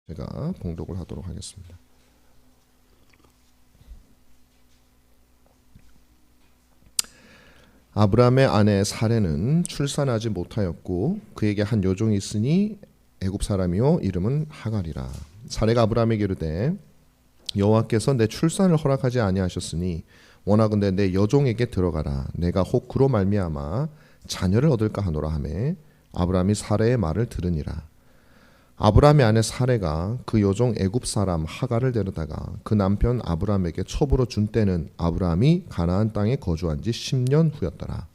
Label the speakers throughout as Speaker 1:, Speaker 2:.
Speaker 1: 제가 봉독을 하도록 하겠습니다. 아브라함의 아내 사레는 출산하지 못하였고 그에게 한 여종이 있으니 애굽 사람이요 이름은 하갈이라. 사레가 아브라함에게 이르되 여호와께서 내 출산을 허락하지 아니하셨으니 원하건대 내 여종에게 들어가라. 내가 혹 그로 말미암아 자녀를 얻을까 하노라 하매 아브라함이 사레의 말을 들으니라. 아브라함의 아내 사레가 그 여종 애굽 사람 하갈을 데려다가 그 남편 아브라함에게 첩으로 준 때는 아브라함이 가나안 땅에 거주한 지 10년 후였더라.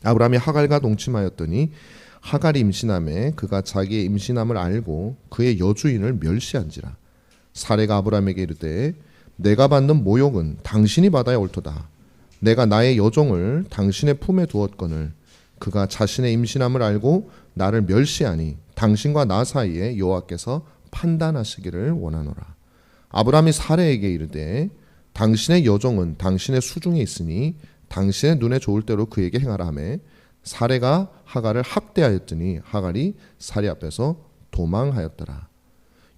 Speaker 1: 아브라함이 하갈과 동침하였더니 하갈이 임신하매 그가 자기의 임신함을 알고 그의 여주인을 멸시한지라. 사레가 아브라함에게 이르되 내가 받는 모욕은 당신이 받아야 옳도다. 내가 나의 여종을 당신의 품에 두었거늘 그가 자신의 임신함을 알고 나를 멸시하니 당신과 나 사이에 여호와께서 판단하시기를 원하노라. 아브라함이 사레에게 이르되 당신의 여종은 당신의 수중에 있으니 당신의 눈에 좋을 대로 그에게 행하라 하매 사레가 하갈을 학대하였더니 하갈이 사레 앞에서 도망하였더라.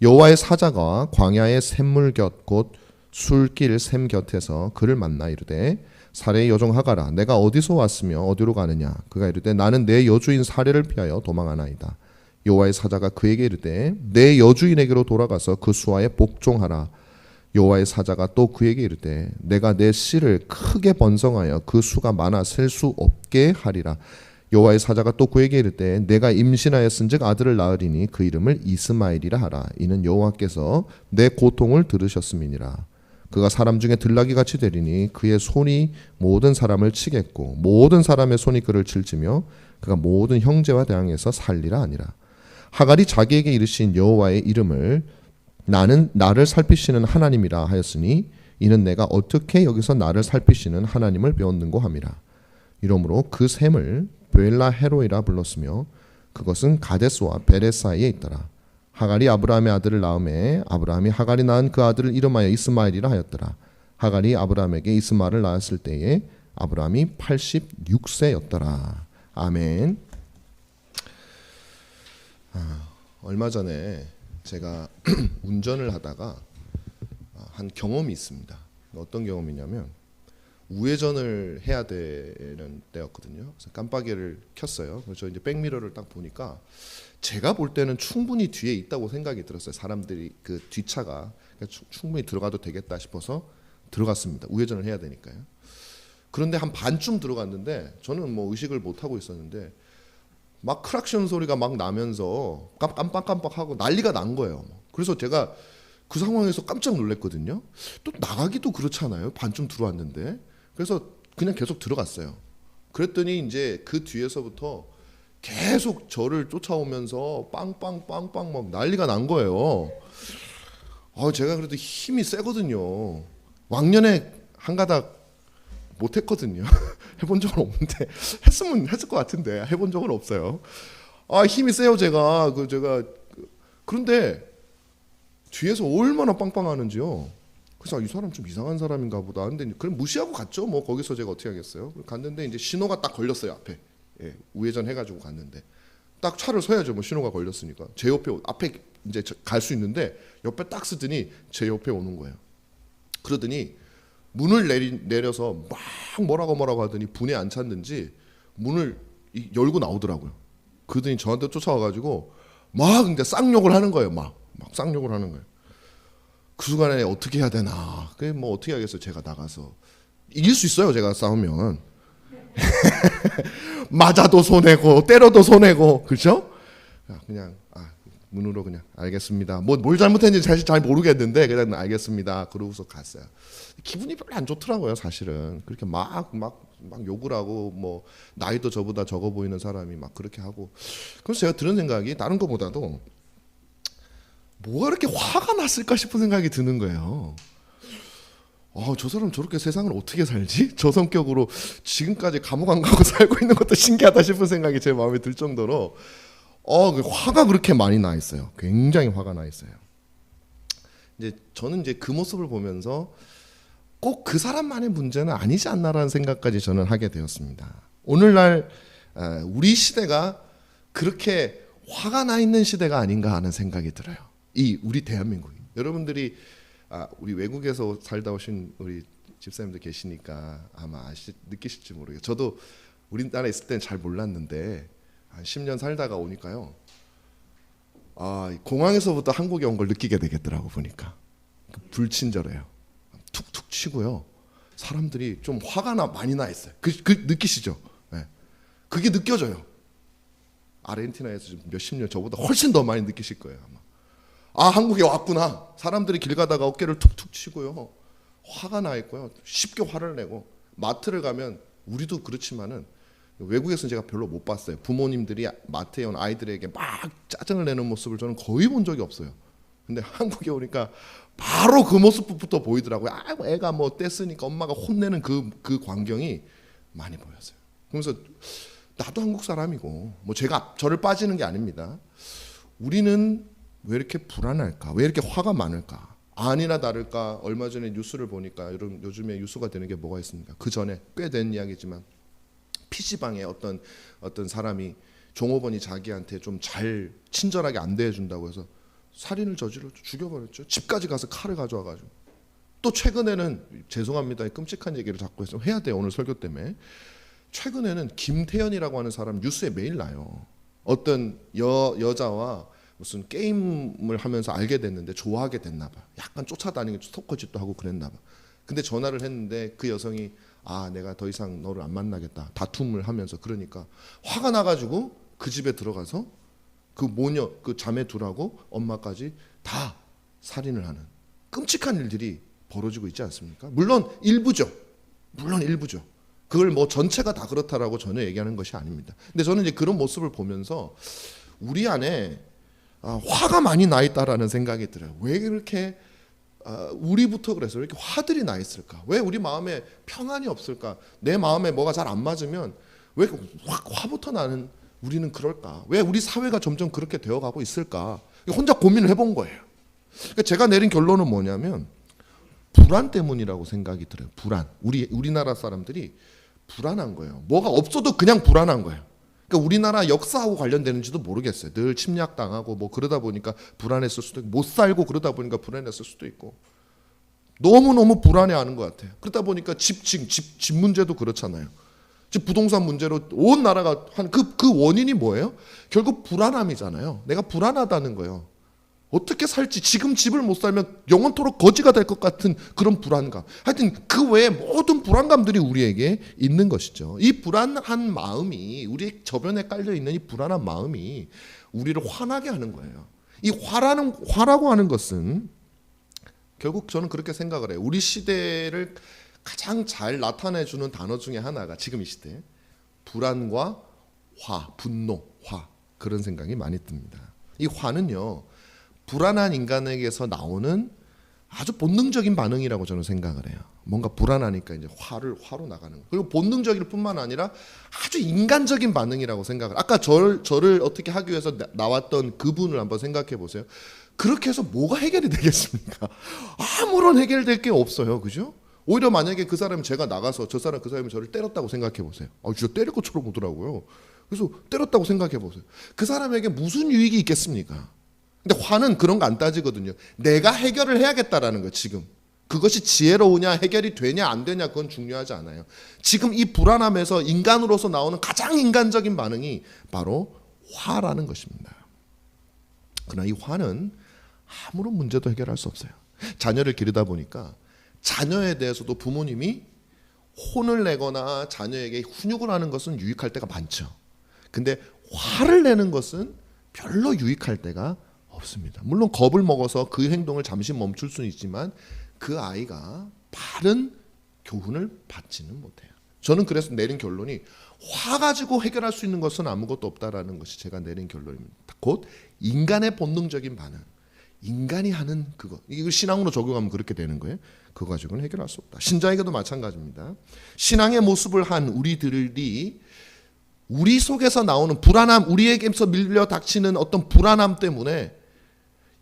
Speaker 1: 여호와의 사자가 광야의 샘물 곁 곧 술길 샘 곁에서 그를 만나 이르되 사레의 여종 하갈아 내가 어디서 왔으며 어디로 가느냐. 그가 이르되 나는 내 여주인 사레를 피하여 도망하나이다. 여호와의 사자가 그에게 이르되 내 여주인에게로 돌아가서 그 수하에 복종하라. 여호와의 사자가 또 그에게 이르되 내가 내 씨를 크게 번성하여 그 수가 많아 셀 수 없게 하리라. 여호와의 사자가 또 그에게 이르되 내가 임신하였은즉 아들을 낳으리니 그 이름을 이스마엘이라 하라. 이는 여호와께서 내 고통을 들으셨음이니라. 그가 사람 중에 들나귀 같이 되리니 그의 손이 모든 사람을 치겠고 모든 사람의 손이 그를 칠지며 그가 모든 형제와 대항해서 살리라 하니라. 하갈이 자기에게 이르신 여호와의 이름을 나는 나를 살피시는 하나님이라 하였으니 이는 내가 어떻게 여기서 나를 살피시는 하나님을 배웠는고 함이라. 이러므로 그 샘을 베엘라 헤로이라 불렀으며 그것은 가데스와 베레 사이에 있더라. 하갈이 아브라함의 아들을 낳음에 아브라함이 하갈이 낳은 그 아들을 이름하여 이스마엘이라 하였더라. 하갈이 아브라함에게 이스마엘을 낳았을 때에 아브라함이 86세였더라. 아멘. 얼마 전에 제가 운전을 하다가 한 경험이 있습니다. 어떤 경험이냐면 우회전을 해야 되는 때였거든요. 그래서 깜빡이를 켰어요. 그래서 이제 백미러를 딱 보니까 제가 볼 때는 충분히 뒤에 있다고 생각이 들었어요. 사람들이 그 뒷차가 충분히 들어가도 되겠다 싶어서 들어갔습니다. 우회전을 해야 되니까요. 그런데 한 반쯤 들어갔는데 저는 뭐 의식을 못 하고 있었는데 막 크락션 소리가 막 나면서 깜빡깜빡하고 난리가 난 거예요. 그래서 제가 그 상황에서 깜짝 놀랐거든요. 또 나가기도 그렇잖아요. 반쯤 들어왔는데. 그래서 그냥 계속 들어갔어요. 그랬더니 이제 그 뒤에서부터 계속 저를 쫓아오면서 빵빵빵빵 막 난리가 난 거예요. 제가 그래도 힘이 세거든요. 왕년에 한 가닥 못했거든요. 해본 적은 없는데 했으면 했을 것 같은데 해본 적은 없어요. 힘이 세요 제가. 그런데 뒤에서 얼마나 빵빵하는지요. 그래서 이 사람 좀 이상한 사람인가 보다. 근데 그럼 무시하고 갔죠. 뭐 거기서 제가 어떻게 하겠어요. 갔는데 이제 신호가 딱 걸렸어요 앞에. 예, 우회전 해가지고 갔는데 딱 차를 서야죠. 뭐 신호가 걸렸으니까 제 옆에 앞에 이제 갈 수 있는데 옆에 딱 쓰더니 제 옆에 오는 거예요. 그러더니 문을 내려서 막 뭐라고 하더니 분에 안 찼는지 문을 열고 나오더라고요. 그러더니 저한테 쫓아와가지고 막 이제 쌍욕을 하는 거예요. 막 쌍욕을 하는 거예요. 그 순간에 어떻게 해야 되나. 그게 뭐 어떻게 하겠어요. 제가 나가서 이길 수 있어요. 제가 싸우면 맞아도 손해고 때려도 손해고 그렇죠? 그냥 문으로 그냥 알겠습니다. 뭘 잘못했는지 사실 잘 모르겠는데 그냥 알겠습니다. 그러고서 갔어요. 기분이 별로 안 좋더라고요. 사실은 그렇게 막 욕을 하고 뭐 나이도 저보다 적어 보이는 사람이 막 그렇게 하고 그래서 제가 들은 생각이 다른 것보다도 뭐가 이렇게 화가 났을까 싶은 생각이 드는 거예요. 저 사람 저렇게 세상을 어떻게 살지? 저 성격으로 지금까지 감옥 안 가고 살고 있는 것도 신기하다 싶은 생각이 제 마음에 들 정도로 화가 그렇게 많이 나 있어요. 굉장히 화가 나 있어요. 이제 저는 이제 그 모습을 보면서 꼭 그 사람만의 문제는 아니지 않나라는 생각까지 저는 하게 되었습니다. 오늘날 우리 시대가 그렇게 화가 나 있는 시대가 아닌가 하는 생각이 들어요. 이 우리 대한민국이. 여러분들이 우리 외국에서 살다 오신 우리 집사님들 계시니까 아마 느끼실지 모르겠어요. 저도 우리나라에 있을 때는 잘 몰랐는데 한 10년 살다가 오니까요. 공항에서부터 한국에 온 걸 느끼게 되겠더라고 보니까. 불친절해요. 툭툭 치고요. 사람들이 좀 화가 많이 나 있어요. 그 느끼시죠? 네. 그게 느껴져요. 아르헨티나에서 좀 몇십 년 저보다 훨씬 더 많이 느끼실 거예요 아마. 한국에 왔구나. 사람들이 길 가다가 어깨를 툭툭 치고요. 화가 나 있고요. 쉽게 화를 내고. 마트를 가면 우리도 그렇지만은 외국에서는 제가 별로 못 봤어요. 부모님들이 마트에 온 아이들에게 막 짜증을 내는 모습을 저는 거의 본 적이 없어요. 근데 한국에 오니까 바로 그 모습부터 보이더라고요. 애가 뭐 뗐으니까 엄마가 혼내는 그 광경이 많이 보였어요. 그러면서 나도 한국 사람이고 뭐 제가 저를 빠지는 게 아닙니다. 우리는 왜 이렇게 불안할까? 왜 이렇게 화가 많을까? 아니나 다를까 얼마 전에 뉴스를 보니까 여러분 요즘에 뉴스가 되는 게 뭐가 있습니까? 그 전에 꽤 된 이야기지만 PC방에 어떤 사람이 종업원이 자기한테 좀 잘 친절하게 안 대해준다고 해서 살인을 저질러 죽여버렸죠. 집까지 가서 칼을 가져와가지고. 또 최근에는 죄송합니다. 끔찍한 얘기를 자꾸 해야 돼요. 오늘 설교 때문에. 최근에는 김태현이라고 하는 사람 뉴스에 매일 나요. 어떤 여자와 무슨 게임을 하면서 알게 됐는데 좋아하게 됐나 봐. 약간 쫓아다니고 스토커짓도 하고 그랬나 봐. 근데 전화를 했는데 그 여성이 내가 더 이상 너를 안 만나겠다. 다툼을 하면서 그러니까 화가 나가지고 그 집에 들어가서 그 모녀, 그 자매 둘하고 엄마까지 다 살인을 하는 끔찍한 일들이 벌어지고 있지 않습니까? 물론 일부죠. 그걸 뭐 전체가 다 그렇다라고 전혀 얘기하는 것이 아닙니다. 근데 저는 이제 그런 모습을 보면서 우리 안에 화가 많이 나 있다라는 생각이 들어요. 왜 그렇게 우리부터 그래서 왜 이렇게 화들이 나 있을까? 왜 우리 마음에 평안이 없을까? 내 마음에 뭐가 잘 안 맞으면 왜 확 화부터 나는 우리는 그럴까? 왜 우리 사회가 점점 그렇게 되어가고 있을까? 혼자 고민을 해본 거예요. 그러니까 제가 내린 결론은 뭐냐면 불안 때문이라고 생각이 들어요. 불안. 우리나라 사람들이 불안한 거예요. 뭐가 없어도 그냥 불안한 거예요. 그러니까 우리나라 역사하고 관련되는지도 모르겠어요. 늘 침략당하고 뭐 그러다 보니까 불안했을 수도 있고 못 살고 그러다 보니까 불안했을 수도 있고 너무너무 불안해하는 것 같아요. 그러다 보니까 집 문제도 그렇잖아요. 집 부동산 문제로 온 나라가 한 그 원인이 뭐예요? 결국 불안함이잖아요. 내가 불안하다는 거예요. 어떻게 살지 지금 집을 못 살면 영원토록 거지가 될 것 같은 그런 불안감. 하여튼 그 외에 모든 불안감들이 우리에게 있는 것이죠. 이 불안한 마음이 우리 저변에 깔려 있는 이 불안한 마음이 우리를 화나게 하는 거예요. 이 화라고 하는 것은 결국 저는 그렇게 생각을 해요. 우리 시대를 가장 잘 나타내주는 단어 중에 하나가 지금 이 시대 불안과 분노, 그런 생각이 많이 듭니다. 이 화는요. 불안한 인간에게서 나오는 아주 본능적인 반응이라고 저는 생각을 해요. 뭔가 불안하니까 이제 화로 나가는 거. 그리고 본능적일 뿐만 아니라 아주 인간적인 반응이라고 생각을. 아까 저를 어떻게 하기 위해서 나왔던 그분을 한번 생각해 보세요. 그렇게 해서 뭐가 해결이 되겠습니까? 아무런 해결될 게 없어요. 그죠? 오히려 만약에 그 사람이 제가 나가서 그 사람이 저를 때렸다고 생각해 보세요. 진짜 때릴 것처럼 오더라고요. 그래서 때렸다고 생각해 보세요. 그 사람에게 무슨 유익이 있겠습니까? 근데 화는 그런 거 안 따지거든요. 내가 해결을 해야겠다라는 거 지금. 그것이 지혜로우냐 해결이 되냐 안 되냐 그건 중요하지 않아요. 지금 이 불안함에서 인간으로서 나오는 가장 인간적인 반응이 바로 화라는 것입니다. 그러나 이 화는 아무런 문제도 해결할 수 없어요. 자녀를 기르다 보니까 자녀에 대해서도 부모님이 혼을 내거나 자녀에게 훈육을 하는 것은 유익할 때가 많죠. 근데 화를 내는 것은 별로 유익할 때가 없습니다. 물론 겁을 먹어서 그 행동을 잠시 멈출 수는 있지만 그 아이가 바른 교훈을 받지는 못해요. 저는 그래서 내린 결론이 화 가지고 해결할 수 있는 것은 아무것도 없다라는 것이 제가 내린 결론입니다. 곧 인간의 본능적인 반응, 인간이 하는 그거, 이걸 신앙으로 적용하면 그렇게 되는 거예요. 그거 가지고는 해결할 수 없다. 신자에게도 마찬가지입니다. 신앙의 모습을 한 우리들이 우리 속에서 나오는 불안함, 우리에게서 밀려 닥치는 어떤 불안함 때문에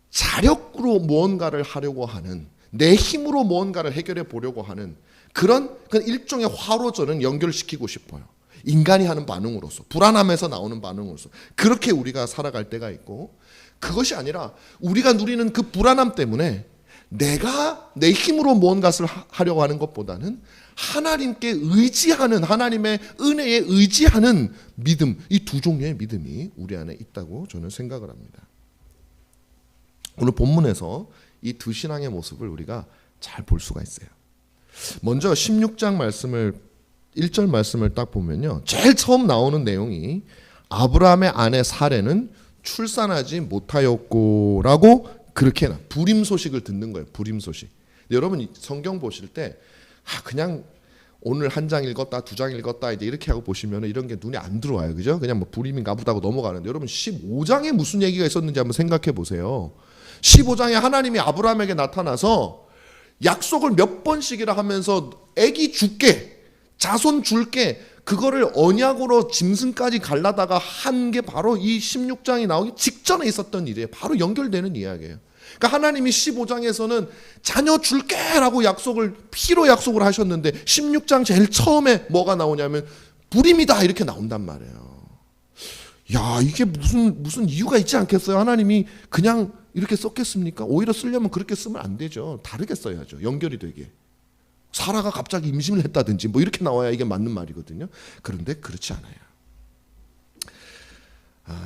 Speaker 1: 자력으로 무언가를 하려고 하는, 내 힘으로 무언가를 해결해 보려고 하는 그런 일종의 화로 저는 연결시키고 싶어요. 인간이 하는 반응으로서, 불안함에서 나오는 반응으로서 그렇게 우리가 살아갈 때가 있고, 그것이 아니라 우리가 누리는 그 불안함 때문에 내가 내 힘으로 무언가를 하려고 하는 것보다는 하나님께 의지하는, 하나님의 은혜에 의지하는 믿음, 이 두 종류의 믿음이 우리 안에 있다고 저는 생각을 합니다. 오늘 본문에서 이 두 신앙의 모습을 우리가 잘 볼 수가 있어요. 먼저 16장 말씀을, 1절 말씀을 딱 보면요, 제일 처음 나오는 내용이 아브라함의 아내 사레는 출산하지 못하였고라고 그렇게 불임 소식을 듣는 거예요. 불임 소식. 여러분 성경 보실 때 그냥 오늘 한 장 읽었다, 두 장 읽었다 이제 이렇게 하고 보시면 이런 게 눈에 안 들어와요. 그죠? 그냥 뭐 불임인가 보다고 넘어가는데, 여러분 15장에 무슨 얘기가 있었는지 한번 생각해 보세요. 15장에 하나님이 아브라함에게 나타나서 약속을 몇 번씩이라 하면서 아기 줄게, 자손 줄게, 그거를 언약으로 짐승까지 갈라다가 한 게 바로 이 16장이 나오기 직전에 있었던 일이에요. 바로 연결되는 이야기예요. 그러니까 하나님이 15장에서는 자녀 줄게라고 약속을, 피로 약속을 하셨는데 16장 제일 처음에 뭐가 나오냐면 불임이다 이렇게 나온단 말이에요. 야, 이게 무슨 이유가 있지 않겠어요? 하나님이 그냥 이렇게 썼겠습니까? 오히려 쓰려면 그렇게 쓰면 안 되죠. 다르게 써야죠. 연결이 되게. 사라가 갑자기 임신을 했다든지 뭐 이렇게 나와야 이게 맞는 말이거든요. 그런데 그렇지 않아요.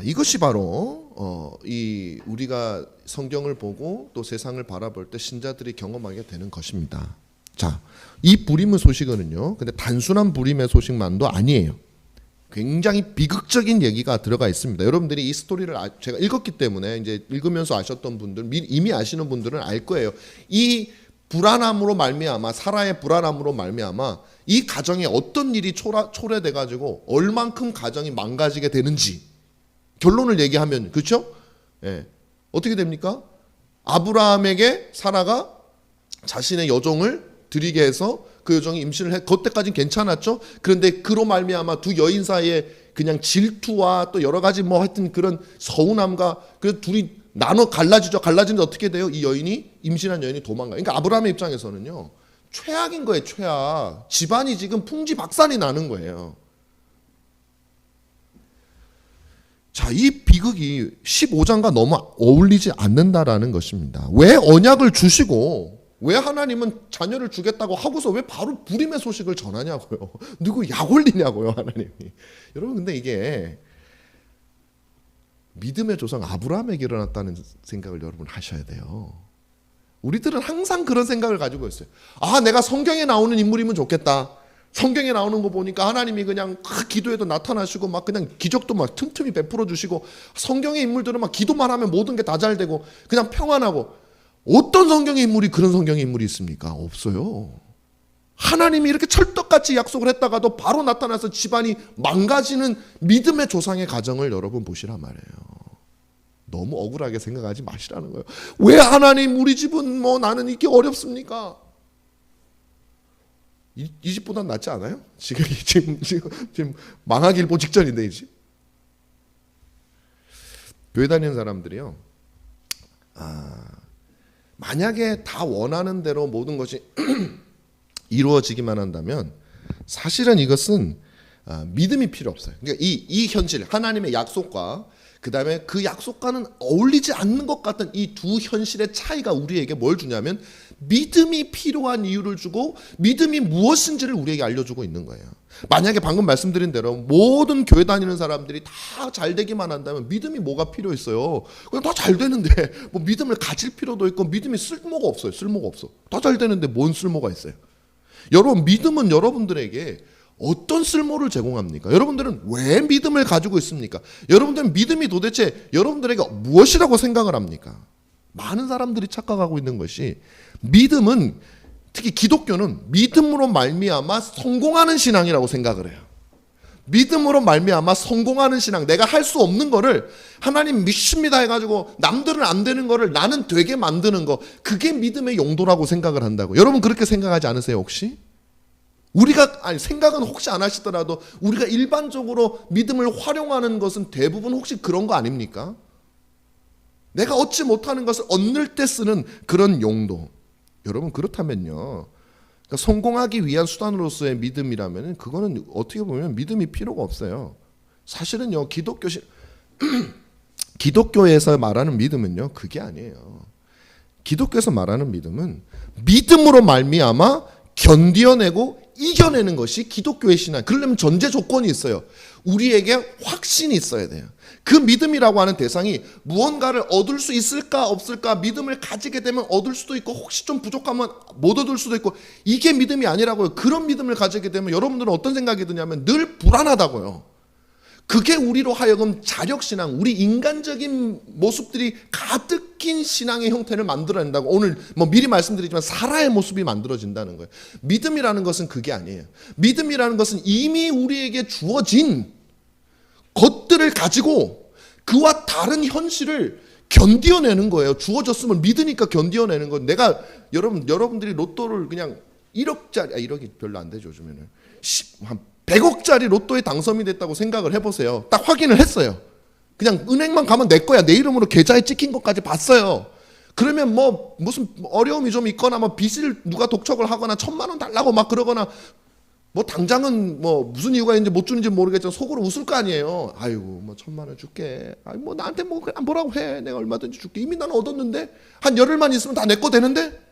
Speaker 1: 이것이 바로 이 우리가 성경을 보고 또 세상을 바라볼 때 신자들이 경험하게 되는 것입니다. 자, 이 불임의 소식은요, 근데 단순한 불임의 소식만도 아니에요. 굉장히 비극적인 얘기가 들어가 있습니다. 여러분들이 이 스토리를 제가 읽었기 때문에 이제 읽으면서 아셨던 분들, 이미 아시는 분들은 알 거예요. 이 불안함으로 말미암아, 사라의 불안함으로 말미암아 이 가정에 어떤 일이 초래돼 가지고 얼만큼 가정이 망가지게 되는지 결론을 얘기하면, 그렇죠? 예. 어떻게 됩니까? 아브라함에게 사라가 자신의 여종을 드리게 해서 그 여종이 임신을 해. 그때까지는 괜찮았죠. 그런데 그로 말미암아 두 여인 사이에 그냥 질투와 또 여러 가지 뭐 하여튼 그런 서운함과, 그래서 둘이 나눠 갈라지죠. 갈라지는데 어떻게 돼요? 이 여인이, 임신한 여인이 도망가요. 그러니까 아브라함의 입장에서는요, 최악인 거예요. 최악. 집안이 지금 풍지박산이 나는 거예요. 자, 이 비극이 15장과 너무 어울리지 않는다라는 것입니다. 왜 언약을 주시고 왜 하나님은 자녀를 주겠다고 하고서 왜 바로 불임의 소식을 전하냐고요. 누구 약 올리냐고요, 하나님이. 여러분, 근데 이게 믿음의 조상 아브라함에게 일어났다는 생각을 여러분 하셔야 돼요. 우리들은 항상 그런 생각을 가지고 있어요. 내가 성경에 나오는 인물이면 좋겠다. 성경에 나오는 거 보니까 하나님이 그냥 기도에도 나타나시고 막 그냥 기적도 막 틈틈이 베풀어 주시고, 성경의 인물들은 막 기도만 하면 모든 게 다 잘 되고 그냥 평안하고. 어떤 성경의 인물이 그런 성경의 인물이 있습니까? 없어요. 하나님이 이렇게 철떡같이 약속을 했다가도 바로 나타나서 집안이 망가지는 믿음의 조상의 가정을 여러분 보시란 말이에요. 너무 억울하게 생각하지 마시라는 거예요. 왜 하나님 우리 집은 뭐 나는 이게 어렵습니까? 이 집보단 낫지 않아요? 지금 망하기 일보 직전인데 이 집. 교회 다니는 사람들이요, 만약에 다 원하는 대로 모든 것이 이루어지기만 한다면 사실은 이것은 믿음이 필요 없어요. 그러니까 이 현실, 하나님의 약속과 그 다음에 그 약속과는 어울리지 않는 것 같은 이 두 현실의 차이가 우리에게 뭘 주냐면 믿음이 필요한 이유를 주고 믿음이 무엇인지를 우리에게 알려주고 있는 거예요. 만약에 방금 말씀드린 대로 모든 교회 다니는 사람들이 다 잘 되기만 한다면 믿음이 뭐가 필요 있어요? 그냥 다 잘 되는데 뭐 믿음을 가질 필요도 있고 믿음이 쓸모가 없어요. 쓸모가 없어. 다 잘 되는데 뭔 쓸모가 있어요? 여러분, 믿음은 여러분들에게 어떤 쓸모를 제공합니까? 여러분들은 왜 믿음을 가지고 있습니까? 여러분들은 믿음이 도대체 여러분들에게 무엇이라고 생각을 합니까? 많은 사람들이 착각하고 있는 것이, 믿음은, 특히 기독교는 믿음으로 말미암아 성공하는 신앙이라고 생각을 해요. 믿음으로 말미암아 성공하는 신앙, 내가 할 수 없는 거를 하나님 믿습니다 해가지고 남들은 안 되는 거를 나는 되게 만드는 거, 그게 믿음의 용도라고 생각을 한다고. 여러분 그렇게 생각하지 않으세요 혹시? 생각은 혹시 안 하시더라도 우리가 일반적으로 믿음을 활용하는 것은 대부분 혹시 그런 거 아닙니까? 내가 얻지 못하는 것을 얻을 때 쓰는 그런 용도. 여러분 그렇다면요, 그러니까 성공하기 위한 수단으로서의 믿음이라면 그거는 어떻게 보면 믿음이 필요가 없어요. 사실은요, 기독교에서 말하는 믿음은요, 그게 아니에요. 기독교에서 말하는 믿음은 믿음으로 말미암아 견디어내고 이겨내는 것이 기독교의 신앙. 그러려면 전제 조건이 있어요. 우리에게 확신이 있어야 돼요. 그 믿음이라고 하는 대상이 무언가를 얻을 수 있을까 없을까, 믿음을 가지게 되면 얻을 수도 있고 혹시 좀 부족하면 못 얻을 수도 있고, 이게 믿음이 아니라고요. 그런 믿음을 가지게 되면 여러분들은 어떤 생각이 드냐면 늘 불안하다고요. 그게 우리로 하여금 자력신앙, 우리 인간적인 모습들이 가득힌 신앙의 형태를 만들어낸다고. 오늘 미리 말씀드리지만 사라의 모습이 만들어진다는 거예요. 믿음이라는 것은 그게 아니에요. 믿음이라는 것은 이미 우리에게 주어진 것들을 가지고 그와 다른 현실을 견디어내는 거예요. 주어졌음을 믿으니까 견디어내는 거예요. 내가 여러분들이 로또를 그냥 1억짜리, 1억이 별로 안 되죠, 요즘에는. 한 100억짜리 로또에 당첨이 됐다고 생각을 해보세요. 딱 확인을 했어요. 그냥 은행만 가면 내 거야. 내 이름으로 계좌에 찍힌 것까지 봤어요. 그러면 무슨 어려움이 좀 있거나 빚을 누가 독촉을 하거나 1,000만 원 달라고 막 그러거나 당장은 무슨 이유가 있는지 못 주는지 모르겠지만 속으로 웃을 거 아니에요. 아이고 1,000만 원 줄게. 나한테 그냥 뭐라고 해. 내가 얼마든지 줄게. 이미 나는 얻었는데 한 열흘만 있으면 다 내 거 되는데.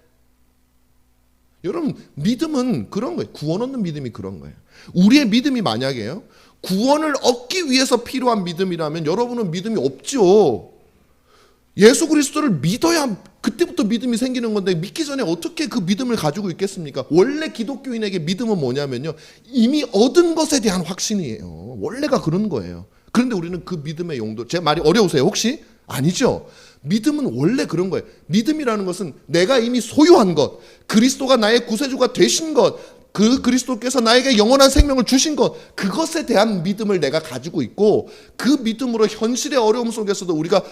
Speaker 1: 여러분, 믿음은 그런 거예요. 구원 얻는 믿음이 그런 거예요. 우리의 믿음이 만약에요, 구원을 얻기 위해서 필요한 믿음이라면 여러분은 믿음이 없죠. 예수 그리스도를 믿어야 그때부터 믿음이 생기는 건데, 믿기 전에 어떻게 그 믿음을 가지고 있겠습니까? 원래 기독교인에게 믿음은 뭐냐면요, 이미 얻은 것에 대한 확신이에요. 원래가 그런 거예요. 그런데 우리는 그 믿음의 용도, 제 말이 어려우세요 혹시? 아니죠. 믿음은 원래 그런 거예요. 믿음이라는 것은 내가 이미 소유한 것, 그리스도가 나의 구세주가 되신 것, 그 그리스도께서 나에게 영원한 생명을 주신 것, 그것에 대한 믿음을 내가 가지고 있고, 그 믿음으로 현실의 어려움 속에서도 우리가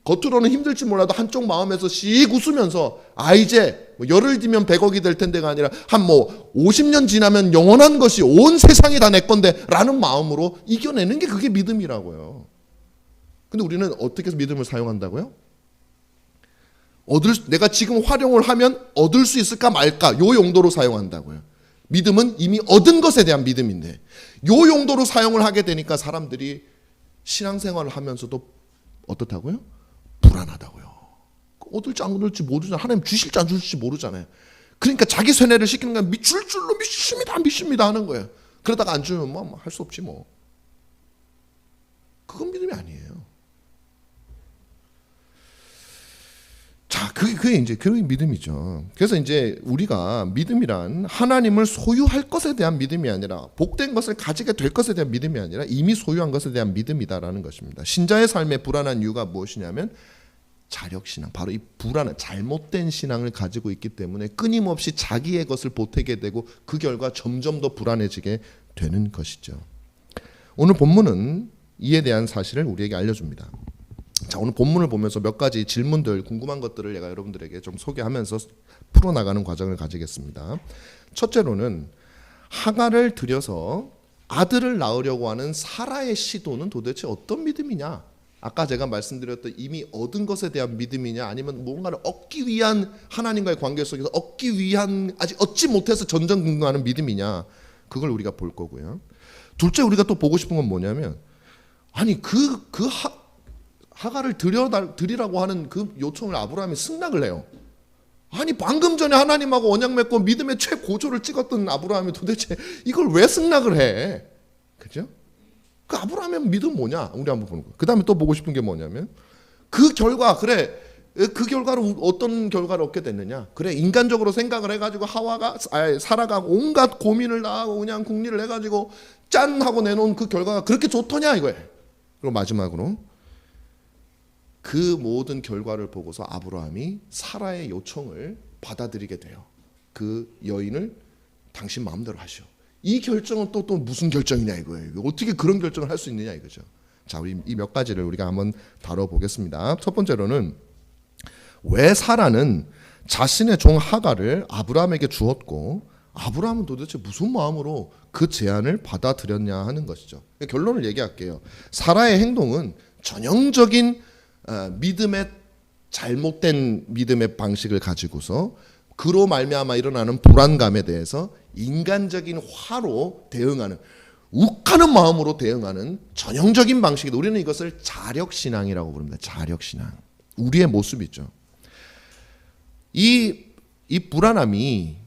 Speaker 1: 겉으로는 힘들지 몰라도 한쪽 마음에서 씩 웃으면서 이제 열흘 뒤면 100억이 될 텐데가 아니라 한 50년 지나면 영원한 것이 온 세상이 다 내 건데 라는 마음으로 이겨내는 게 그게 믿음이라고요. 근데 우리는 어떻게 해서 믿음을 사용한다고요? 내가 지금 활용을 하면 얻을 수 있을까 말까, 요 용도로 사용한다고요. 믿음은 이미 얻은 것에 대한 믿음인데 요 용도로 사용을 하게 되니까 사람들이 신앙생활을 하면서도 어떻다고요? 불안하다고요. 얻을지 안 얻을지 모르잖아요. 하나님 주실지 안 주실지 모르잖아요. 그러니까 자기 세뇌를 시키는 거야. 줄 줄로 믿습니다 하는 거예요. 그러다가 안 주면 할 수 없지 뭐. 그건 믿음이 아니에요. 자, 그게 이제 그런 믿음이죠. 그래서 이제 우리가 믿음이란 하나님을 소유할 것에 대한 믿음이 아니라, 복된 것을 가지게 될 것에 대한 믿음이 아니라 이미 소유한 것에 대한 믿음이다라는 것입니다. 신자의 삶에 불안한 이유가 무엇이냐면 자력신앙, 바로 이 불안한 잘못된 신앙을 가지고 있기 때문에 끊임없이 자기의 것을 보태게 되고 그 결과 점점 더 불안해지게 되는 것이죠. 오늘 본문은 이에 대한 사실을 우리에게 알려줍니다. 자, 오늘 본문을 보면서 몇 가지 질문들, 궁금한 것들을 내가 여러분들에게 좀 소개하면서 풀어나가는 과정을 가지겠습니다. 첫째로는 하갈을 들여서 아들을 낳으려고 하는 사라의 시도는 도대체 어떤 믿음이냐? 아까 제가 말씀드렸던 이미 얻은 것에 대한 믿음이냐, 아니면 뭔가를 얻기 위한 하나님과의 관계 속에서 얻기 위한 아직 얻지 못해서 전전긍긍하는 믿음이냐, 그걸 우리가 볼 거고요. 둘째, 우리가 또 보고 싶은 건 뭐냐면, 아니 하갈을 드리라고 하는 그 요청을 아브라함이 승낙을 해요. 아니 방금 전에 하나님하고 언약 맺고 믿음의 최고조를 찍었던 아브라함이 도대체 이걸 왜 승낙을 해? 그죠? 그 아브라함의 믿음 뭐냐? 우리 한번 보는 거예요. 그 다음에 또 보고 싶은 게 뭐냐면 그 결과, 그 결과로 어떤 결과를 얻게 됐느냐? 인간적으로 생각을 해가지고 사라가 온갖 고민을 다 하고 그냥 궁리를 해가지고 짠 하고 내놓은 그 결과가 그렇게 좋더냐 이거예요. 그리고 마지막으로 그 모든 결과를 보고서 아브라함이 사라의 요청을 받아들이게 돼요. 그 여인을 당신 마음대로 하시오. 이 결정은 또 무슨 결정이냐 이거예요. 어떻게 그런 결정을 할 수 있느냐 이거죠. 자, 우리 이 몇 가지를 우리가 한번 다뤄보겠습니다. 첫 번째로는 왜 사라는 자신의 종 하갈을 아브라함에게 주었고 아브라함은 도대체 무슨 마음으로 그 제안을 받아들였냐 하는 것이죠. 결론을 얘기할게요. 사라의 행동은 전형적인 믿음의 잘못된 믿음의 방식을 가지고서 그로 말미암아 일어나는 불안감에 대해서 인간적인 화로 대응하는, 욱하는 마음으로 대응하는 전형적인 방식이다. 우리는 이것을 자력신앙이라고 부릅니다. 자력신앙. 우리의 모습이죠. 이 불안함이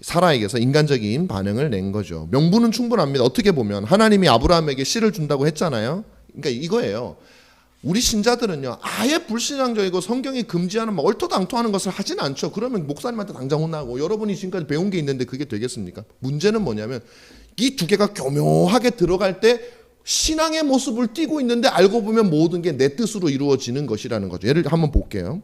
Speaker 1: 사라에게서 인간적인 반응을 낸 거죠. 명분은 충분합니다. 어떻게 보면 하나님이 아브라함에게 씨를 준다고 했잖아요. 그러니까 이거예요. 우리 신자들은요, 아예 불신앙적이고 성경이 금지하는 막 얼토당토하는 것을 하진 않죠. 그러면 목사님한테 당장 혼나고, 여러분이 지금까지 배운 게 있는데 그게 되겠습니까? 문제는 뭐냐면 이 두 개가 교묘하게 들어갈 때 신앙의 모습을 띠고 있는데 알고 보면 모든 게 내 뜻으로 이루어지는 것이라는 거죠. 예를 들어 한번 볼게요.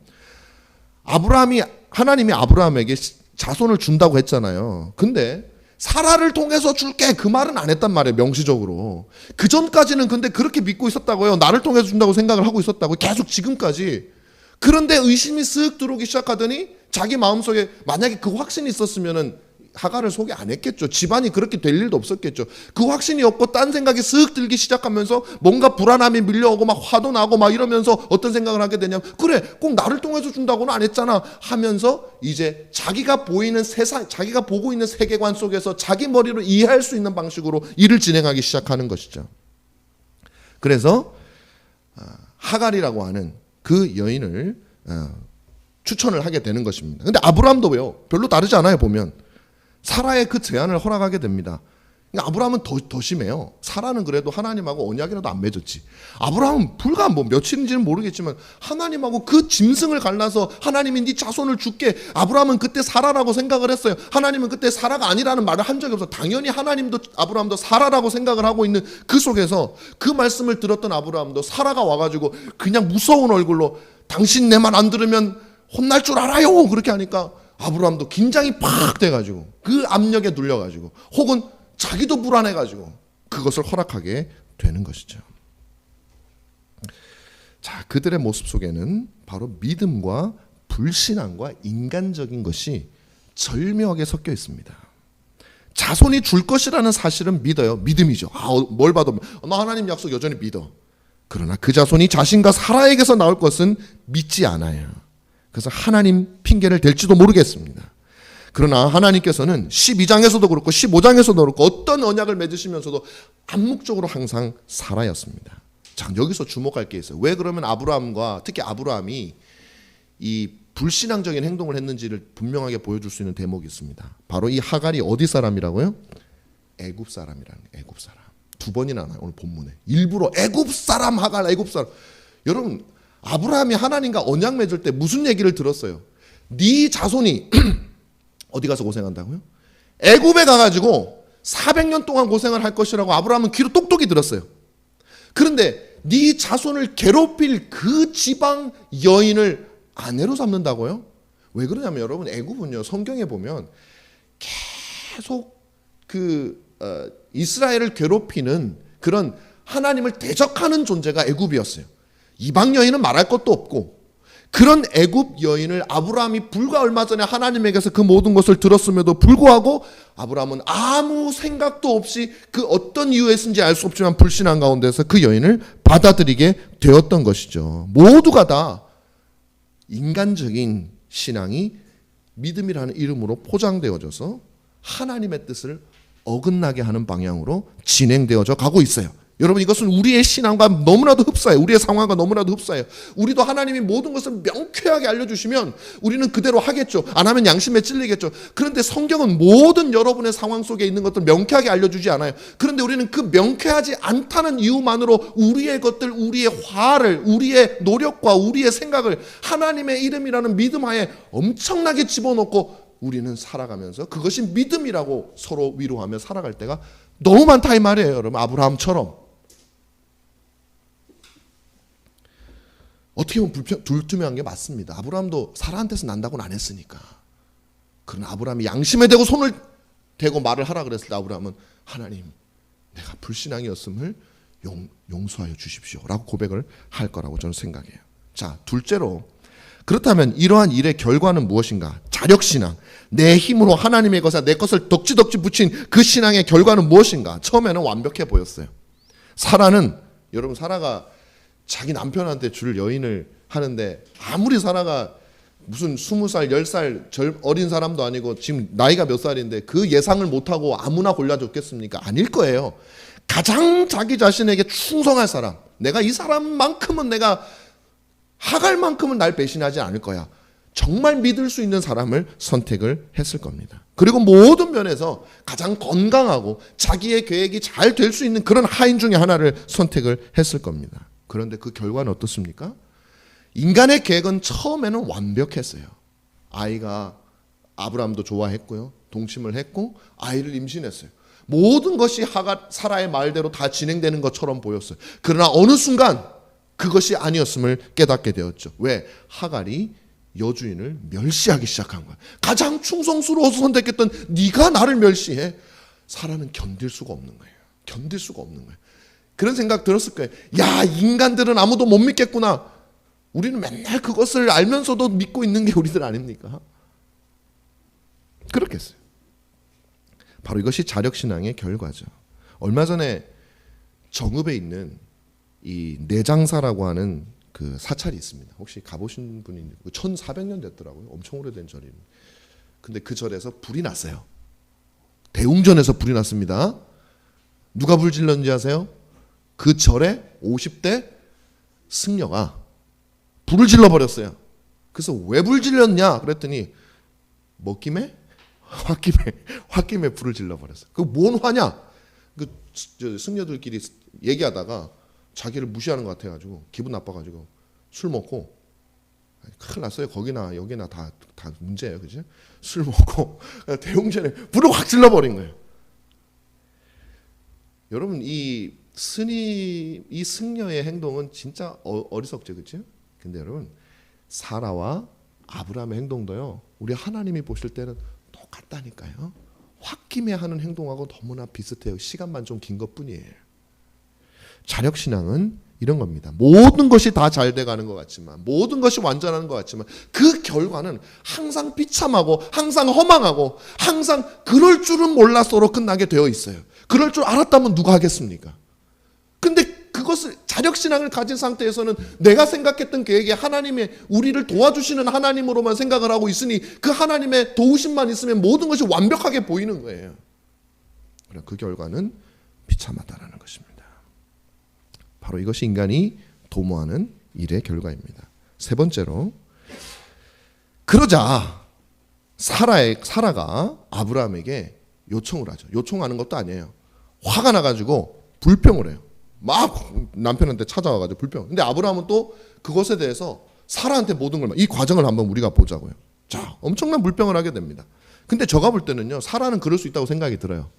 Speaker 1: 하나님이 아브라함에게 자손을 준다고 했잖아요. 근데 사라를 통해서 줄게, 그 말은 안 했단 말이에요. 명시적으로. 그 전까지는 근데 그렇게 믿고 있었다고요. 나를 통해서 준다고 생각을 하고 있었다고, 계속 지금까지. 그런데 의심이 쓱 들어오기 시작하더니 자기 마음속에 만약에 그 확신이 있었으면은 하갈을 소개 안 했겠죠. 집안이 그렇게 될 일도 없었겠죠. 그 확신이 없고 딴 생각이 쓱 들기 시작하면서 뭔가 불안함이 밀려오고 막 화도 나고 막 이러면서 어떤 생각을 하게 되냐면, 그래, 꼭 나를 통해서 준다고는 안 했잖아 하면서 이제 자기가 보이는 세상, 자기가 보고 있는 세계관 속에서 자기 머리로 이해할 수 있는 방식으로 일을 진행하기 시작하는 것이죠. 그래서 하갈이라고 하는 그 여인을 추천을 하게 되는 것입니다. 근데 아브라함도 왜요? 별로 다르지 않아요. 보면 사라의 그 제안을 허락하게 됩니다. 그러니까 아브라함은 더 심해요. 사라는 그래도 하나님하고 언약이라도 안 맺었지. 아브라함은 불과 뭐 며칠인지는 모르겠지만 하나님하고 그 짐승을 갈라서 하나님이 네 자손을 줄게. 아브라함은 그때 사라라고 생각을 했어요. 하나님은 그때 사라가 아니라는 말을 한 적이 없어. 당연히 하나님도 아브라함도 사라라고 생각을 하고 있는 그 속에서 그 말씀을 들었던 아브라함도 사라가 와가지고 그냥 무서운 얼굴로 당신 내 말 안 들으면 혼날 줄 알아요. 그렇게 하니까 아브라함도 긴장이 팍 돼가지고 그 압력에 눌려가지고 혹은 자기도 불안해가지고 그것을 허락하게 되는 것이죠. 자, 그들의 모습 속에는 바로 믿음과 불신앙과 인간적인 것이 절묘하게 섞여 있습니다. 자손이 줄 것이라는 사실은 믿어요. 믿음이죠. 뭘 봐도 나 하나님 약속 여전히 믿어. 그러나 그 자손이 자신과 사라에게서 나올 것은 믿지 않아요. 그래서 하나님 핑계를 댈지도 모르겠습니다. 그러나 하나님께서는 12장에서도 그렇고 15장에서도 그렇고 어떤 언약을 맺으시면서도 암묵적으로 항상 사라였습니다. 자, 여기서 주목할 게 있어요. 왜 그러면 아브라함과 특히 아브라함이 이 불신앙적인 행동을 했는지를 분명하게 보여줄 수 있는 대목이 있습니다. 바로 이 하갈이 어디 사람이라고요? 애굽 사람이라는 거예요. 애굽 사람. 두 번이나 나와요. 오늘 본문에. 일부러 애굽 사람 하갈, 애굽 사람. 여러분, 아브라함이 하나님과 언약 맺을 때 무슨 얘기를 들었어요? 네 자손이 어디 가서 고생한다고요? 애굽에 가가지고 400년 동안 고생을 할 것이라고 아브라함은 귀로 똑똑히 들었어요. 그런데 네 자손을 괴롭힐 그 지방 여인을 아내로 삼는다고요? 왜 그러냐면 여러분, 애굽은요, 성경에 보면 계속 이스라엘을 괴롭히는 그런 하나님을 대적하는 존재가 애굽이었어요. 이방 여인은 말할 것도 없고, 그런 애굽 여인을 아브라함이 불과 얼마 전에 하나님에게서 그 모든 것을 들었음에도 불구하고 아브라함은 아무 생각도 없이 그 어떤 이유에서인지 알 수 없지만 불신앙 가운데서 그 여인을 받아들이게 되었던 것이죠. 모두가 다 인간적인 신앙이 믿음이라는 이름으로 포장되어져서 하나님의 뜻을 어긋나게 하는 방향으로 진행되어져 가고 있어요. 여러분, 이것은 우리의 신앙과 너무나도 흡사해요. 우리의 상황과 너무나도 흡사해요. 우리도 하나님이 모든 것을 명쾌하게 알려주시면 우리는 그대로 하겠죠. 안 하면 양심에 찔리겠죠. 그런데 성경은 모든 여러분의 상황 속에 있는 것들 명쾌하게 알려주지 않아요. 그런데 우리는 그 명쾌하지 않다는 이유만으로 우리의 것들, 우리의 화를, 우리의 노력과 우리의 생각을 하나님의 이름이라는 믿음 하에 엄청나게 집어넣고 우리는 살아가면서 그것이 믿음이라고 서로 위로하며 살아갈 때가 너무 많다 이 말이에요. 여러분, 아브라함처럼. 어떻게 보면 불투명한 게 맞습니다. 아브라함도 사라한테서 난다고는 안 했으니까. 그러나 아브라함이 양심에 대고 손을 대고 말을 하라 그랬을 때 아브라함은 하나님, 내가 불신앙이었음을 용서하여 주십시오 라고 고백을 할 거라고 저는 생각해요. 자, 둘째로, 그렇다면 이러한 일의 결과는 무엇인가? 자력신앙, 내 힘으로 하나님의 것에 내 것을 덕지덕지 붙인 그 신앙의 결과는 무엇인가? 처음에는 완벽해 보였어요. 사라는, 여러분, 사라가 자기 남편한테 줄 여인을 하는데 아무리 사라가 무슨 20살, 10살 어린 사람도 아니고 지금 나이가 몇 살인데 그 예상을 못하고 아무나 골라줬겠습니까? 아닐 거예요. 가장 자기 자신에게 충성할 사람, 내가 이 사람만큼은 내가 하갈만큼은 날 배신하지 않을 거야. 정말 믿을 수 있는 사람을 선택을 했을 겁니다. 그리고 모든 면에서 가장 건강하고 자기의 계획이 잘 될 수 있는 그런 하인 중에 하나를 선택을 했을 겁니다. 그런데 그 결과는 어떻습니까? 인간의 계획은 처음에는 완벽했어요. 아이가 아브라함도 좋아했고요. 동침을 했고 아이를 임신했어요. 모든 것이 사라의 말대로 다 진행되는 것처럼 보였어요. 그러나 어느 순간 그것이 아니었음을 깨닫게 되었죠. 왜? 하갈이 여주인을 멸시하기 시작한 거야. 가장 충성스러워서 선택했던 네가 나를 멸시해. 사라는 견딜 수가 없는 거예요. 견딜 수가 없는 거예요. 그런 생각 들었을 거예요. 야, 인간들은 아무도 못 믿겠구나. 우리는 맨날 그것을 알면서도 믿고 있는 게 우리들 아닙니까? 그렇겠어요. 바로 이것이 자력신앙의 결과죠. 얼마 전에 정읍에 있는 이 내장사라고 하는 그 사찰이 있습니다. 혹시 가보신 분이 1400년 됐더라고요. 엄청 오래된 절입니다. 근데 그 절에서 불이 났어요. 대웅전에서 불이 났습니다. 누가 불 질렀는지 아세요? 그 절에 50대 승려가 불을 질러버렸어요. 그래서 왜 불 질렀냐 그랬더니 먹김에 홧김에 불을 질러버렸어요. 그 뭔 화냐? 그 승려들끼리 얘기하다가 자기를 무시하는 것 같아가지고 기분 나빠가지고 술 먹고 큰일 났어요. 거기나 여기나 다 문제예요, 그죠? 술 먹고 대웅전에 불을 확 질러버린 거예요. 여러분 이 승려의 행동은 진짜 어리석죠, 그죠? 근데 여러분 사라와 아브라함의 행동도요. 우리 하나님이 보실 때는 똑같다니까요. 홧김에 하는 행동하고 너무나 비슷해요. 시간만 좀 긴 것뿐이에요. 자력신앙은 이런 겁니다. 모든 것이 다 잘 돼가는 것 같지만, 모든 것이 완전한 것 같지만 그 결과는 항상 비참하고 항상 허망하고 항상 그럴 줄은 몰랐어로 끝나게 되어 있어요. 그럴 줄 알았다면 누가 하겠습니까? 근데 그것을 자력신앙을 가진 상태에서는 내가 생각했던 계획이 하나님의 우리를 도와주시는 하나님으로만 생각을 하고 있으니 그 하나님의 도우심만 있으면 모든 것이 완벽하게 보이는 거예요. 그 결과는 비참하다라는 것입니다. 바로 이것이 인간이 도모하는 일의 결과입니다. 세 번째로, 그러자 사라가 아브라함에게 요청을 하죠. 요청하는 것도 아니에요. 화가 나가지고 불평을 해요. 막 남편한테 찾아와가지고 불평. 근데 아브라함은 또 그것에 대해서 사라한테 모든 걸, 이 과정을 한번 우리가 보자고요. 자, 엄청난 불평을 하게 됩니다. 근데 제가 볼 때는요, 사라는 그럴 수 있다고 생각이 들어요.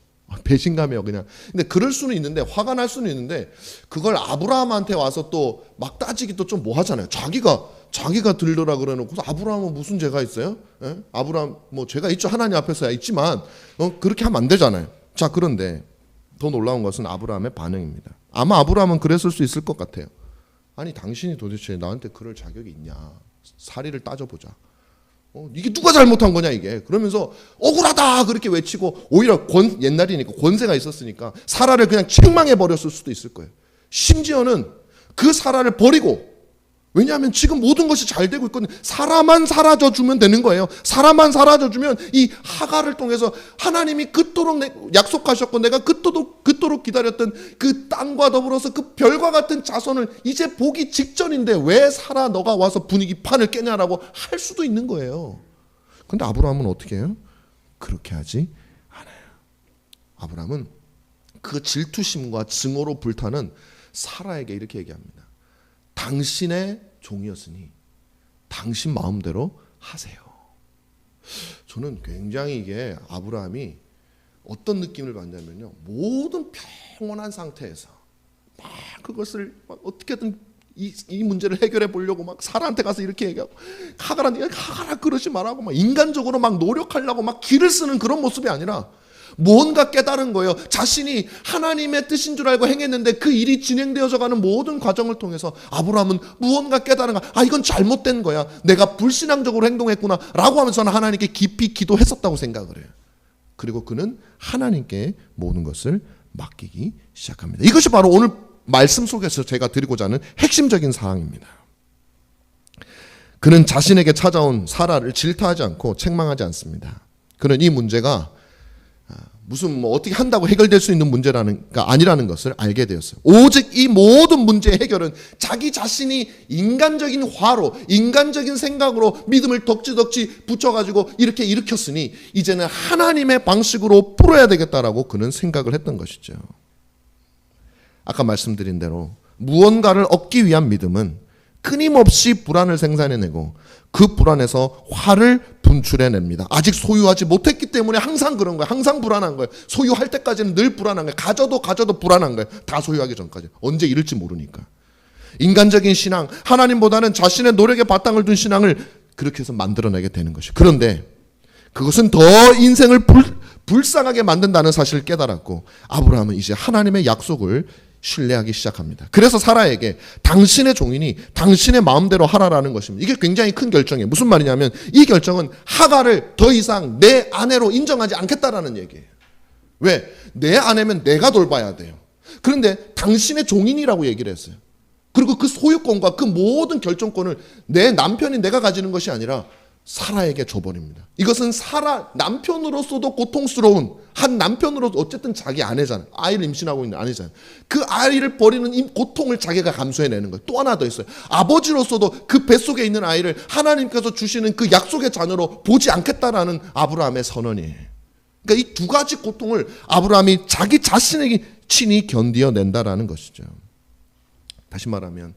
Speaker 1: 배신감이요, 그냥. 근데 그럴 수는 있는데, 화가 날 수는 있는데, 그걸 아브라함한테 와서 또 막 따지기도 좀 뭐 하잖아요. 자기가 들려라 그래놓고, 아브라함은 무슨 죄가 있어요? 예? 아브라함, 뭐 죄가 있죠. 하나님 앞에서야 있지만, 그렇게 하면 안 되잖아요. 자, 그런데 더 놀라운 것은 아브라함의 반응입니다. 아마 아브라함은 그랬을 수 있을 것 같아요. 아니, 당신이 도대체 나한테 그럴 자격이 있냐? 사리를 따져보자. 이게 누가 잘못한 거냐 이게. 그러면서 억울하다 그렇게 외치고, 오히려 옛날이니까 권세가 있었으니까 사라를 그냥 책망해 버렸을 수도 있을 거예요. 심지어는 그 사라를 버리고, 왜냐하면 지금 모든 것이 잘 되고 있거든요. 사라만 사라져주면 되는 거예요. 사라만 사라져주면 이 하갈을 통해서 하나님이 그토록 약속하셨고 내가 그토록 기다렸던 그 땅과 더불어서 그 별과 같은 자손을 이제 보기 직전인데 왜 사라 너가 와서 분위기 판을 깨냐라고 할 수도 있는 거예요. 근데 아브라함은 어떻게 해요? 그렇게 하지 않아요. 아브라함은 그 질투심과 증오로 불타는 사라에게 이렇게 얘기합니다. 당신의 종이었으니 당신 마음대로 하세요. 저는 굉장히 이게 아브라함이 어떤 느낌을 받냐면요, 모든 평온한 상태에서 막 그것을 막 어떻게든 이 문제를 해결해 보려고 막 사라한테 가서 이렇게 얘기하고, 하갈아 그러지 말라고 막 인간적으로 막 노력하려고 막 기를 쓰는 그런 모습이 아니라 뭔가 깨달은 거예요. 자신이 하나님의 뜻인 줄 알고 행했는데 그 일이 진행되어져 가는 모든 과정을 통해서 아브라함은 무언가 깨달은 거야. 아, 이건 잘못된 거야. 내가 불신앙적으로 행동했구나 라고 하면서 하나님께 깊이 기도했었다고 생각을 해요. 그리고 그는 하나님께 모든 것을 맡기기 시작합니다. 이것이 바로 오늘 말씀 속에서 제가 드리고자 하는 핵심적인 사항입니다. 그는 자신에게 찾아온 사라를 질타하지 않고 책망하지 않습니다. 그는 이 문제가 무슨 어떻게 한다고 해결될 수 있는 문제가 아니라는 것을 알게 되었어요. 오직 이 모든 문제의 해결은 자기 자신이 인간적인 화로, 인간적인 생각으로 믿음을 덕지덕지 붙여가지고 이렇게 일으켰으니 이제는 하나님의 방식으로 풀어야 되겠다라고 그는 생각을 했던 것이죠. 아까 말씀드린 대로 무언가를 얻기 위한 믿음은 끊임없이 불안을 생산해내고 그 불안에서 화를 분출해냅니다. 아직 소유하지 못했기 때문에 항상 그런 거예요. 항상 불안한 거예요. 소유할 때까지는 늘 불안한 거예요. 가져도 불안한 거예요. 다 소유하기 전까지. 언제 잃을지 모르니까. 인간적인 신앙, 하나님보다는 자신의 노력에 바탕을 둔 신앙을 그렇게 해서 만들어내게 되는 것이에요. 그런데 그것은 더 인생을 불쌍하게 만든다는 사실을 깨달았고 아브라함은 이제 하나님의 약속을 신뢰하기 시작합니다. 그래서 사라에게 당신의 종이니 당신의 마음대로 하라라는 것입니다. 이게 굉장히 큰 결정이에요. 무슨 말이냐면 이 결정은 하갈을 더 이상 내 아내로 인정하지 않겠다라는 얘기예요. 왜? 내 아내면 내가 돌봐야 돼요. 그런데 당신의 종인이라고 얘기를 했어요. 그리고 그 소유권과 그 모든 결정권을 내 남편인 내가 가지는 것이 아니라 사라에게 줘버립니다. 이것은 사라 남편으로서도 고통스러운 한 남편으로서 어쨌든 자기 아내잖아요. 아이를 임신하고 있는 아내잖아요. 그 아이를 버리는 이 고통을 자기가 감수해내는 거예요. 또 하나 더 있어요. 아버지로서도 그 뱃속에 있는 아이를 하나님께서 주시는 그 약속의 자녀로 보지 않겠다라는 아브라함의 선언이에요. 그러니까 이 두 가지 고통을 아브라함이 자기 자신에게 친히 견디어낸다라는 것이죠. 다시 말하면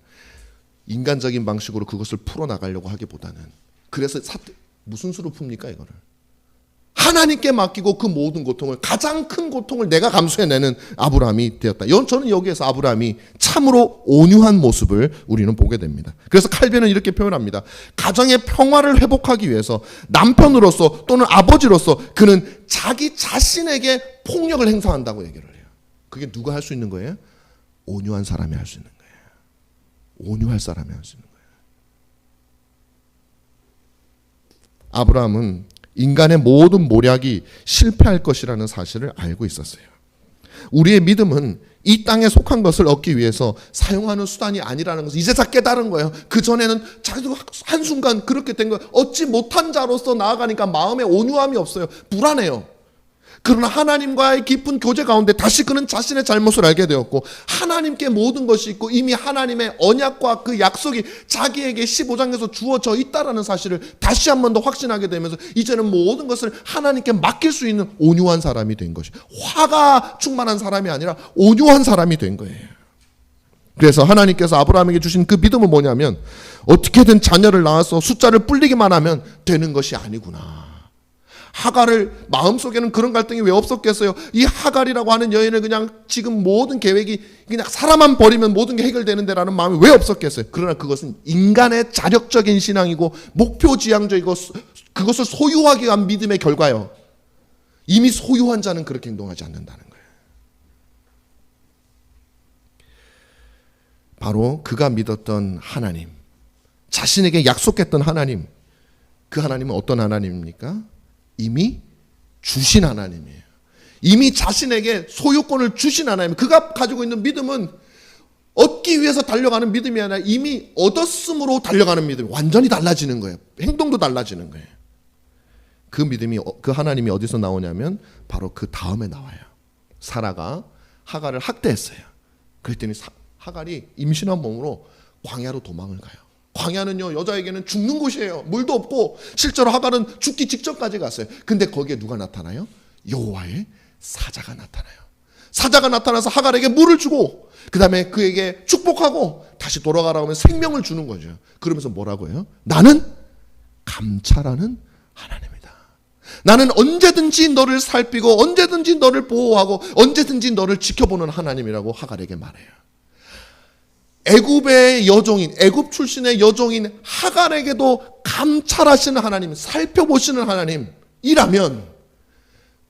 Speaker 1: 인간적인 방식으로 그것을 풀어나가려고 하기보다는 그래서 무슨 수로 풉니까 이거를? 하나님께 맡기고 그 모든 고통을 가장 큰 고통을 내가 감수해내는 아브라함이 되었다. 저는 여기에서 아브라함이 참으로 온유한 모습을 우리는 보게 됩니다. 그래서 칼빈은 이렇게 표현합니다. 가정의 평화를 회복하기 위해서 남편으로서 또는 아버지로서 그는 자기 자신에게 폭력을 행사한다고 얘기를 해요. 그게 누가 할 수 있는 거예요? 온유한 사람이 할 수 있는 거예요. 온유할 사람이 할 수 있는 거예요. 아브라함은 인간의 모든 모략이 실패할 것이라는 사실을 알고 있었어요. 우리의 믿음은 이 땅에 속한 것을 얻기 위해서 사용하는 수단이 아니라는 것을 이제서 깨달은 거예요. 그전에는 자기도 한순간 그렇게 된 거예요. 얻지 못한 자로서 나아가니까 마음에 온유함이 없어요. 불안해요. 그러나 하나님과의 깊은 교제 가운데 다시 그는 자신의 잘못을 알게 되었고 하나님께 모든 것이 있고 이미 하나님의 언약과 그 약속이 자기에게 15장에서 주어져 있다라는 사실을 다시 한 번 더 확신하게 되면서 이제는 모든 것을 하나님께 맡길 수 있는 온유한 사람이 된 것이 화가 충만한 사람이 아니라 온유한 사람이 된 거예요. 그래서 하나님께서 아브라함에게 주신 그 믿음은 뭐냐면 어떻게든 자녀를 낳아서 숫자를 불리기만 하면 되는 것이 아니구나. 하갈을 마음속에는 그런 갈등이 왜 없었겠어요? 이 하갈이라고 하는 여인을 그냥 지금 모든 계획이 그냥 사람만 버리면 모든 게 해결되는데라는 마음이 왜 없었겠어요? 그러나 그것은 인간의 자력적인 신앙이고 목표지향적이고 그것을 소유하기 위한 믿음의 결과요. 이미 소유한 자는 그렇게 행동하지 않는다는 거예요. 바로 그가 믿었던 하나님, 자신에게 약속했던 하나님, 그 하나님은 어떤 하나님입니까? 이미 주신 하나님이에요. 이미 자신에게 소유권을 주신 하나님. 그가 가지고 있는 믿음은 얻기 위해서 달려가는 믿음이 아니라 이미 얻었음으로 달려가는 믿음이 완전히 달라지는 거예요. 행동도 달라지는 거예요. 그 믿음이, 그 하나님이 어디서 나오냐면 바로 그 다음에 나와요. 사라가 하갈을 학대했어요. 그랬더니 하갈이 임신한 몸으로 광야로 도망을 가요. 광야는요, 여자에게는 죽는 곳이에요. 물도 없고 실제로 하갈은 죽기 직전까지 갔어요. 근데 거기에 누가 나타나요? 여호와의 사자가 나타나요. 사자가 나타나서 하갈에게 물을 주고 그 다음에 그에게 축복하고 다시 돌아가라고 하면 생명을 주는 거죠. 그러면서 뭐라고 해요? 나는 감찰하는 하나님이다. 나는 언제든지 너를 살피고 언제든지 너를 보호하고 언제든지 너를 지켜보는 하나님이라고 하갈에게 말해요. 애굽의 여종인, 애굽 출신의 여종인 하갈에게도 감찰하시는 하나님, 살펴보시는 하나님이라면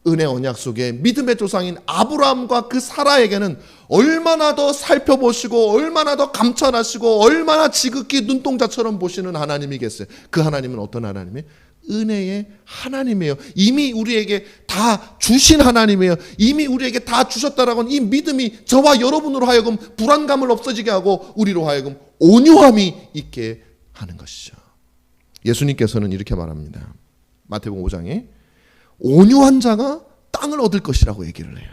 Speaker 1: 은혜 언약 속에 믿음의 조상인 아브라함과 그 사라에게는 얼마나 더 살펴보시고 얼마나 더 감찰하시고 얼마나 지극히 눈동자처럼 보시는 하나님이겠어요. 그 하나님은 어떤 하나님이에요? 은혜의 하나님이에요. 이미 우리에게 다 주신 하나님이에요. 이미 우리에게 다 주셨다라고는 이 믿음이 저와 여러분으로 하여금 불안감을 없어지게 하고 우리로 하여금 온유함이 있게 하는 것이죠. 예수님께서는 이렇게 말합니다. 마태복음 5장에 온유한 자가 땅을 얻을 것이라고 얘기를 해요.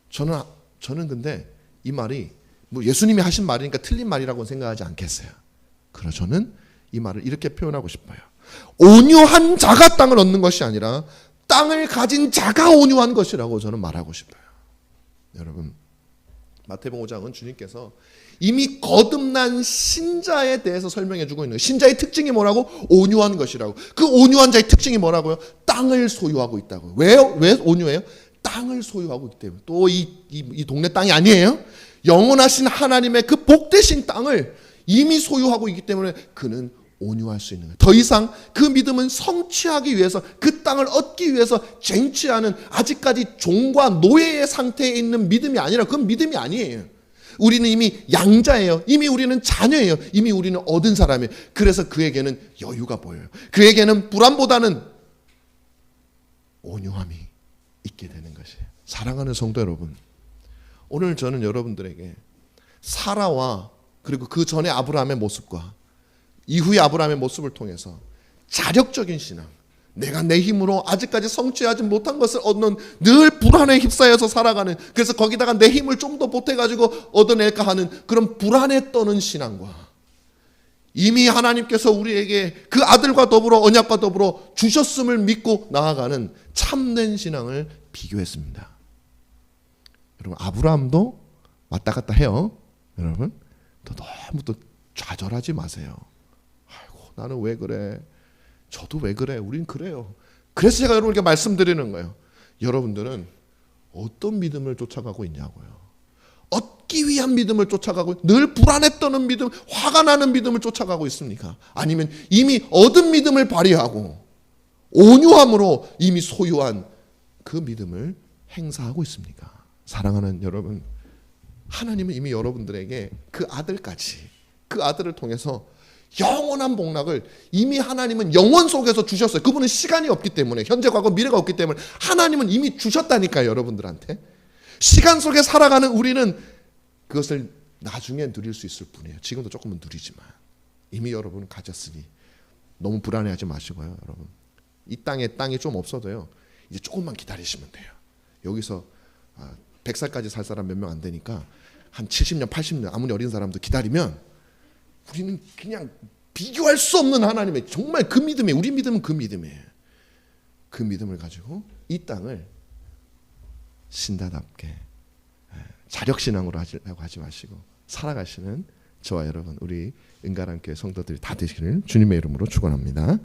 Speaker 1: 저는 근데 이 말이 뭐 예수님이 하신 말이니까 틀린 말이라고 생각하지 않겠어요. 그러나 저는 이 말을 이렇게 표현하고 싶어요. 온유한 자가 땅을 얻는 것이 아니라 땅을 가진 자가 온유한 것이라고 저는 말하고 싶어요. 여러분, 마태복음 5장은 주님께서 이미 거듭난 신자에 대해서 설명해 주고 있는 거예요. 신자의 특징이 뭐라고? 온유한 것이라고. 그 온유한 자의 특징이 뭐라고요? 땅을 소유하고 있다고요. 왜요? 왜 온유해요? 땅을 소유하고 있기 때문에. 또 이 동네 땅이 아니에요. 영원하신 하나님의 그 복되신 땅을 이미 소유하고 있기 때문에 그는 온유할 수 있는 거예요. 더 이상 그 믿음은 성취하기 위해서, 그 땅을 얻기 위해서 쟁취하는 아직까지 종과 노예의 상태에 있는 믿음이 아니라, 그건 믿음이 아니에요. 우리는 이미 양자예요. 이미 우리는 자녀예요. 이미 우리는 얻은 사람이에요. 그래서 그에게는 여유가 보여요. 그에게는 불안보다는 온유함이 있게 되는 것이에요. 사랑하는 성도 여러분, 오늘 저는 여러분들에게 사라와 그리고 그 전에 아브라함의 모습과 이후의 아브라함의 모습을 통해서 자력적인 신앙, 내가 내 힘으로 아직까지 성취하지 못한 것을 얻는, 늘 불안에 휩싸여서 살아가는, 그래서 거기다가 내 힘을 좀 더 보태가지고 얻어낼까 하는 그런 불안에 떠는 신앙과 이미 하나님께서 우리에게 그 아들과 더불어 언약과 더불어 주셨음을 믿고 나아가는 참된 신앙을 비교했습니다. 여러분, 아브라함도 왔다 갔다 해요. 여러분, 너무 또 좌절하지 마세요. 아이고, 나는 왜 그래? 저도 왜 그래? 우린 그래요. 그래서 제가 여러분께 말씀드리는 거예요. 여러분들은 어떤 믿음을 쫓아가고 있냐고요. 얻기 위한 믿음을 쫓아가고, 늘 불안에 떠는 믿음, 화가 나는 믿음을 쫓아가고 있습니까? 아니면 이미 얻은 믿음을 발휘하고 온유함으로 이미 소유한 그 믿음을 행사하고 있습니까? 사랑하는 여러분, 하나님은 이미 여러분들에게 그 아들까지, 그 아들을 통해서 영원한 복락을 이미 하나님은 영원 속에서 주셨어요. 그분은 시간이 없기 때문에, 현재 과거 미래가 없기 때문에 하나님은 이미 주셨다니까요. 여러분들한테. 시간 속에 살아가는 우리는 그것을 나중에 누릴 수 있을 뿐이에요. 지금도 조금은 누리지만 이미 여러분은 가졌으니 너무 불안해하지 마시고요. 여러분, 이 땅이 좀 없어도요, 이제 조금만 기다리시면 돼요. 여기서 100살까지 살 사람 몇 명 안 되니까 한 70년 80년 아무리 어린 사람도 기다리면 우리는 그냥 비교할 수 없는 하나님의 정말 그 믿음에, 우리 믿음은 그 믿음이에요. 그 믿음을 가지고 이 땅을 신다답게 자력신앙으로 하려고 하지 마시고 살아가시는 저와 여러분, 우리 은가람교회 성도들이 다 되시기를 주님의 이름으로 축원합니다.